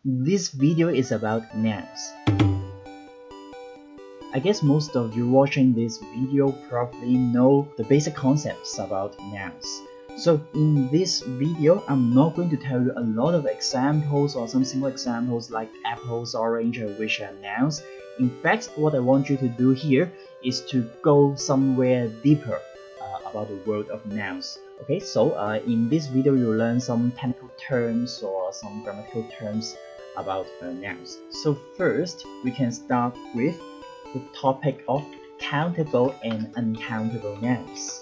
This video is about nouns. I guess most of you watching this video probably know the basic concepts about nouns. So in this video, I'm not going to tell you a lot of examples or some simple examples like apples, orange, which are nouns. In fact, what I want you to do here is to go somewhere deeper about the world of nouns. Okay, so in this video, you'll learn some technical terms or some grammatical terms about nouns. So first, we can start with the topic of countable and uncountable nouns.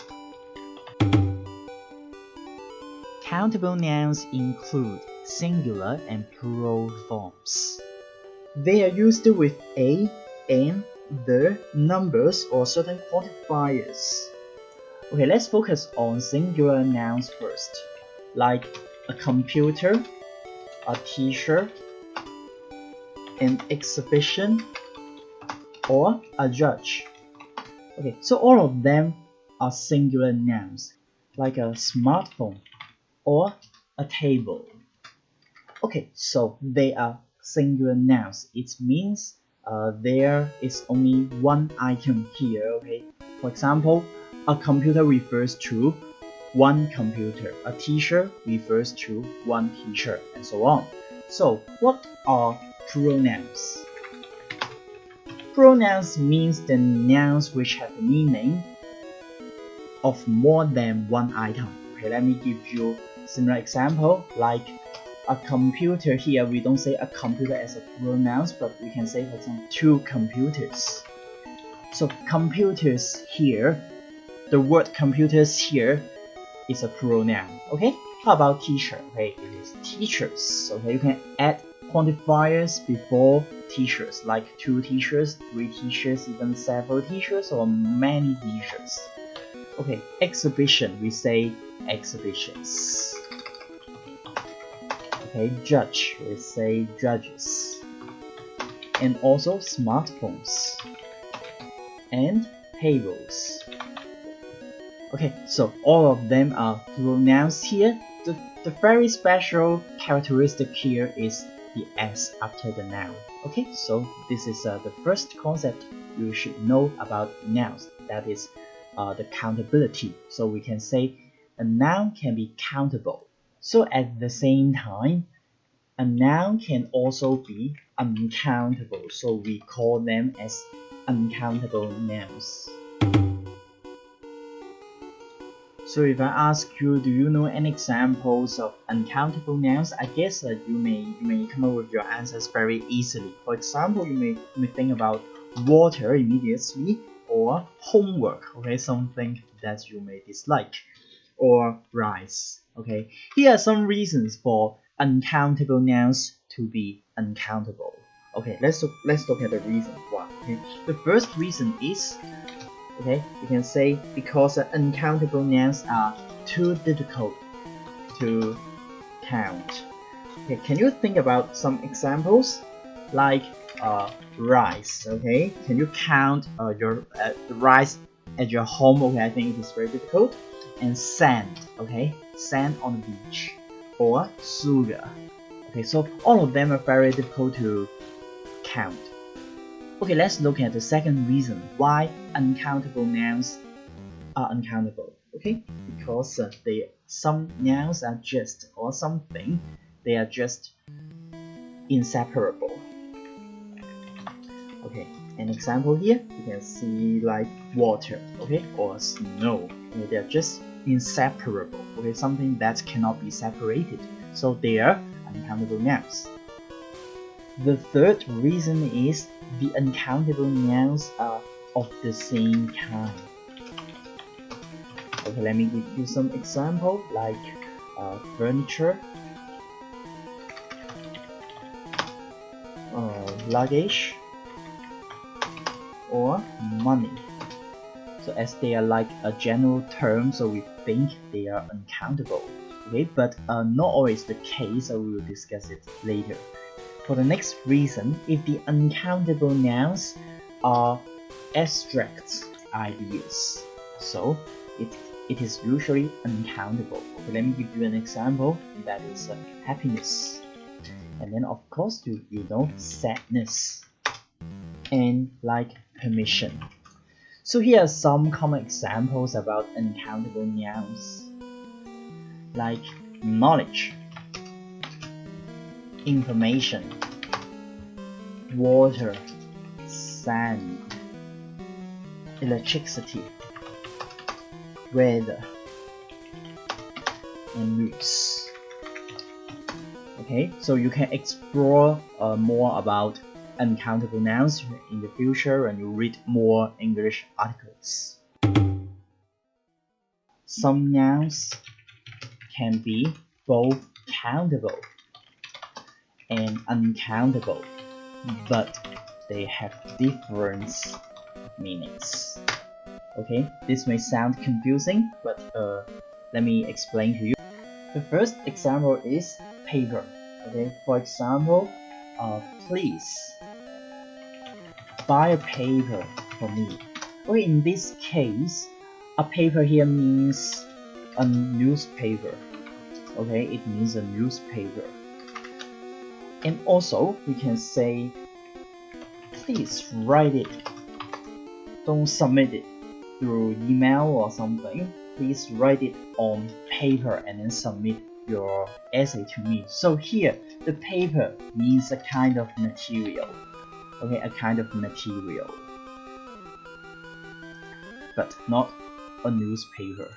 Countable nouns include singular and plural forms. They are used with a, and, the, numbers, or certain quantifiers. Okay, let's focus on singular nouns first, like a computer, a teacher, an exhibition, or a judge. Okay, so all of them are singular nouns, like a smartphone or a table. Okay, so they are singular nouns. It means there is only one item here. Okay, for example, a computer refers to one computer, a teacher refers to one teacher, and so on. So what are plural nouns? Plural nouns means the nouns which have the meaning of more than one item. Okay, let me give you a similar example, like a computer. Here we don't say a computer as a plural noun, but we can say, for example, two computers. So computers here, the word computers here is a plural noun. Okay, how about teacher? Okay, it is teachers. Okay, you can add quantifiers before teachers, like two teachers, three teachers, even several teachers, or many teachers. Okay, exhibition, we say exhibitions. Okay, judge, we say judges. And also smartphones and tables. Okay, so all of them are plural nouns here. The very special characteristic here is the S after the noun. Okay, so this is the first concept you should know about nouns, that is the countability. So we can say a noun can be countable. So at the same time, a noun can also be uncountable. So we call them as uncountable nouns. So if I ask you, do you know any examples of uncountable nouns? I guess that you may come up with your answers very easily. For example, you may think about water immediately, or homework, okay, something that you may dislike, or rice. Okay, here are some reasons for uncountable nouns to be uncountable. Okay, let's look at the reason why. Okay, the first reason is, okay, you can say because uncountable nouns are too difficult to count. Okay, can you think about some examples, like rice? Okay, can you count your the rice at your home? Okay, I think it is very difficult. And sand, okay, sand on the beach, or sugar. Okay, so all of them are very difficult to count. Okay, let's look at the second reason why uncountable nouns are uncountable. Okay, because some nouns are just, or something, they are just inseparable. Okay, an example here, you can see like water, okay, or snow. Okay, they are just inseparable. Okay, something that cannot be separated. So they are uncountable nouns. The third reason is the uncountable nouns are of the same kind. Okay, let me give you some example, like furniture, luggage, or money. So as they are like a general term, so we think they are uncountable. Okay, but not always the case, so we will discuss it later. For the next reason, if the uncountable nouns are abstract ideas, so it is usually uncountable. Okay, let me give you an example, that is happiness. And then of course you know sadness and like permission. So here are some common examples about uncountable nouns, like knowledge, information, water, sand, electricity, weather, and moods. Okay, so you can explore more about uncountable nouns in the future when you read more English articles. Some nouns can be both countable and uncountable, but they have different meanings. Okay, this may sound confusing, but let me explain to you. The first example is paper. Okay, for example, please buy a paper for me. Okay, in this case, a paper here means a newspaper. Okay, it means a newspaper. And also, we can say, please write it. Don't submit it through email or something. Please write it on paper and then submit your essay to me. So here, the paper means a kind of material. Okay, a kind of material, but not a newspaper.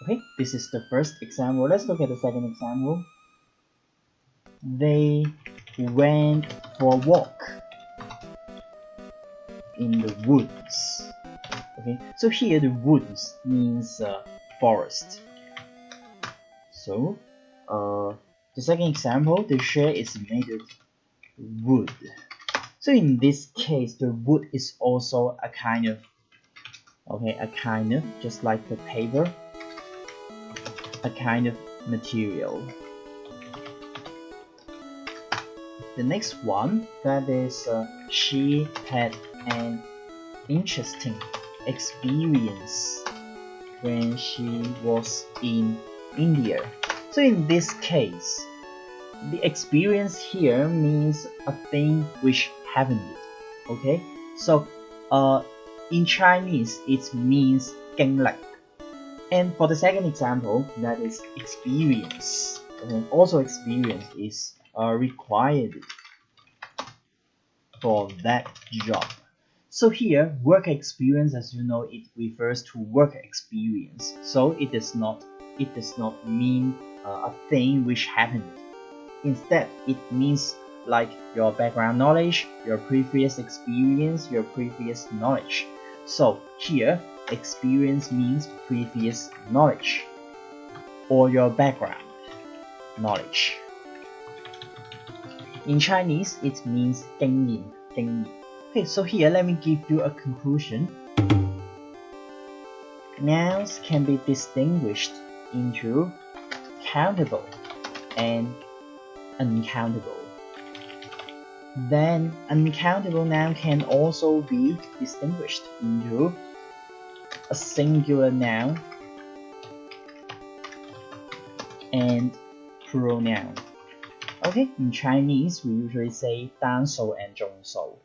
Okay, this is the first example. Let's look at the second example. They went for a walk in the woods. Okay, so here the woods means forest. So the second example, the chair is made of wood. So in this case, the wood is also a kind of, just like the paper, a kind of material. The next one, that is, she had an interesting experience when she was in India. So in this case, the experience here means a thing which happened. Okay, so in Chinese it means 經歷. And for the second example, that is experience. And also experience is required for that job. So here, work experience, as you know, it refers to work experience. So it does not mean a thing which happened. Instead, it means like your background knowledge, your previous experience, your previous knowledge. So here, experience means previous knowledge or your background knowledge. In Chinese, it means 經驗. Okay, so here let me give you a conclusion. Nouns can be distinguished into countable and uncountable. Then uncountable noun can also be distinguished into a singular noun and plural noun. Okay, in Chinese we usually say 单数 and 众数.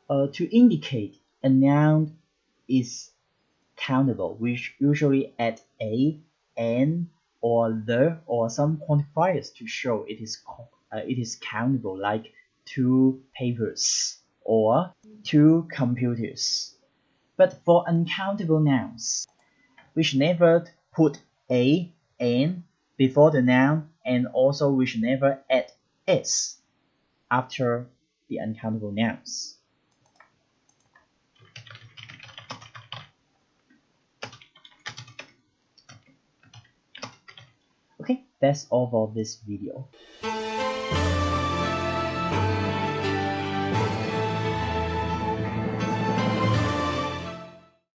To indicate a noun is countable, we usually add a, an, or the, or some quantifiers to show it is countable, like 2 papers or 2 computers. But for uncountable nouns, we should never put a, an before the noun, and also we should never add s after the uncountable nouns. Okay, that's all for this video.